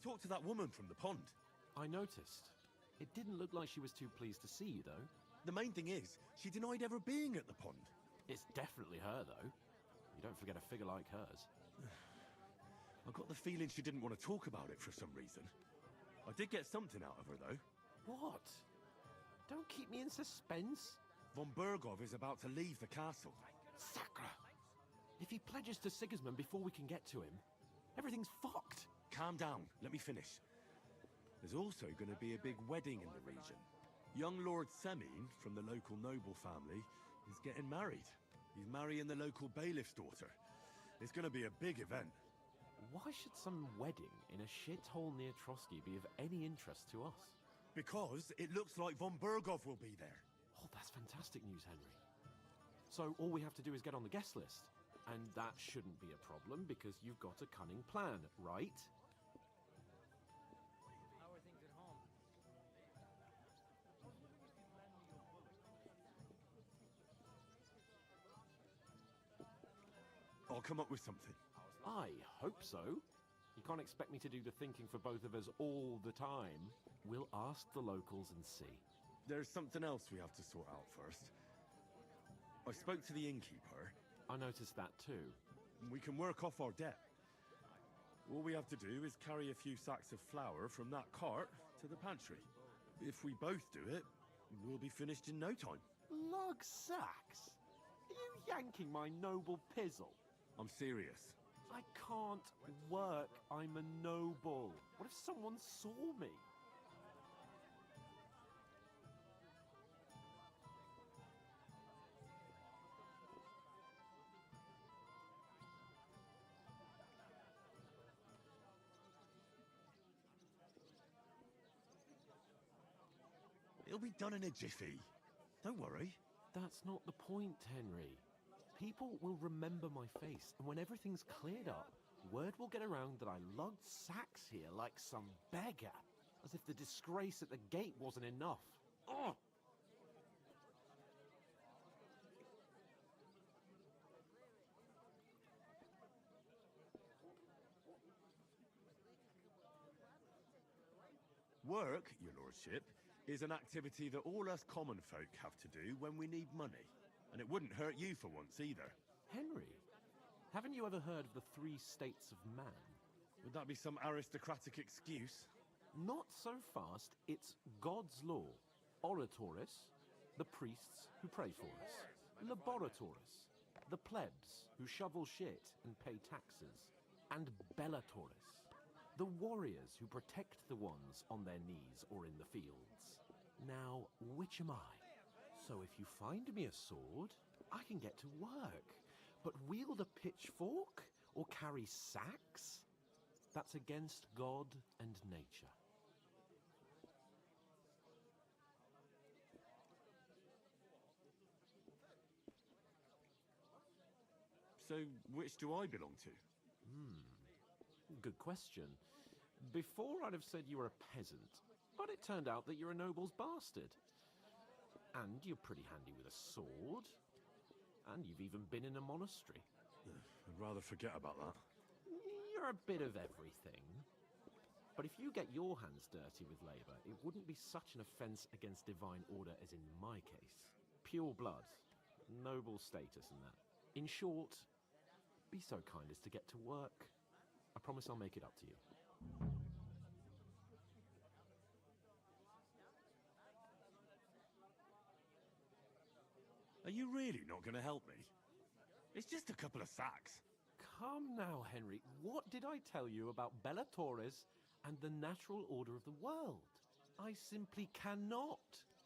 talked to that woman from the pond. I noticed. It didn't look like she was too pleased to see you, though. The main thing is, she denied ever being at the pond. It's definitely her, though. You don't forget a figure like hers. I got the feeling she didn't want to talk about it for some reason. I did get something out of her, though. What? Don't keep me in suspense. Von Bergov is about to leave the castle. Sacre! If he pledges to Sigismund before we can get to him, everything's fucked. Calm down, let me finish. There's also going to be a big wedding in the region. Young Lord Semin, from the local noble family, is getting married. He's marrying the local bailiff's daughter. It's going to be a big event. Why should some wedding in a shithole near Trotsky be of any interest to us? Because it looks like Von Bergov will be there. Oh, that's fantastic news, Henry. So all we have to do is get on the guest list. And that shouldn't be a problem because you've got a cunning plan, right? How are things at home? I'll come up with something. I hope so. You can't expect me to do the thinking for both of us all the time. We'll ask the locals and see. There's something else we have to sort out first. I spoke to the innkeeper. I noticed that too. We can work off our debt. All we have to do is carry a few sacks of flour from that cart to the pantry. If we both do it, we'll be finished in no time. Lug sacks? Are you yanking my noble pizzle? I'm serious. I can't work. I'm a noble. What if someone saw me? It'll be done in a jiffy. Don't worry. That's not the point, Henry. People will remember my face, and when everything's cleared up, word will get around that I lugged sacks here like some beggar. As if the disgrace at the gate wasn't enough. Ugh! Work, your lordship, is an activity that all us common folk have to do when we need money. And it wouldn't hurt you for once either. Henry, haven't you ever heard of the 3 states of man? Would that be some aristocratic excuse? Not so fast. It's God's law. Oratoris, the priests who pray for us. Laboratoris, the plebs who shovel shit and pay taxes. And Bellatoris, the warriors who protect the ones on their knees or in the fields. Now, which am I? So if you find me a sword, I can get to work. But wield a pitchfork or carry sacks? That's against God and nature. So, which do I belong to? Good question. Before I'd have said you were a peasant, but it turned out that you're a noble's bastard. And you're pretty handy with a sword. And you've even been in a monastery. I'd rather forget about that. You're a bit of everything. But if you get your hands dirty with labour, it wouldn't be such an offence against divine order as in my case. Pure blood, noble status and that. In short, be so kind as to get to work. I promise I'll make it up to you. Are you really not going to help me? It's just a couple of sacks. Come now, Henry. What did I tell you about Bellatoris and the natural order of the world? I simply cannot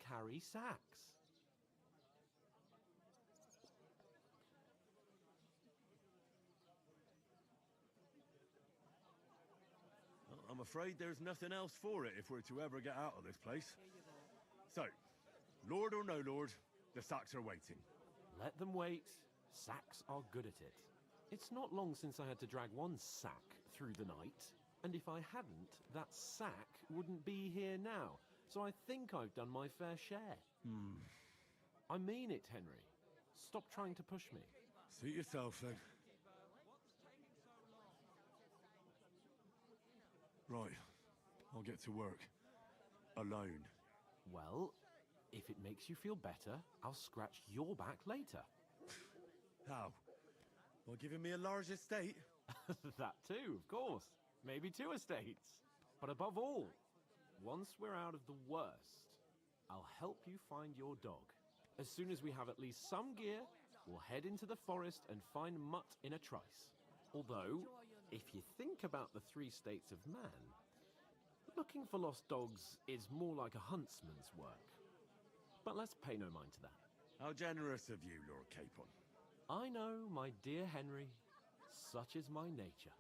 carry sacks. Well, I'm afraid there's nothing else for it if we're to ever get out of this place. So, lord or no lord, the sacks are waiting. Let them wait. Sacks are good at it. It's not long since I had to drag one sack through the night. And if I hadn't, that sack wouldn't be here now. So I think I've done my fair share. I mean it, Henry. Stop trying to push me. Suit yourself, then. Right. I'll get to work. Alone. Well, if it makes you feel better, I'll scratch your back later. How? By giving me a large estate? That too, of course. Maybe 2 estates. But above all, once we're out of the worst, I'll help you find your dog. As soon as we have at least some gear, we'll head into the forest and find Mutt in a trice. Although, if you think about the 3 states of man, looking for lost dogs is more like a huntsman's work. But let's pay no mind to that. How generous of you, Lord Capon. I know, my dear Henry, such is my nature.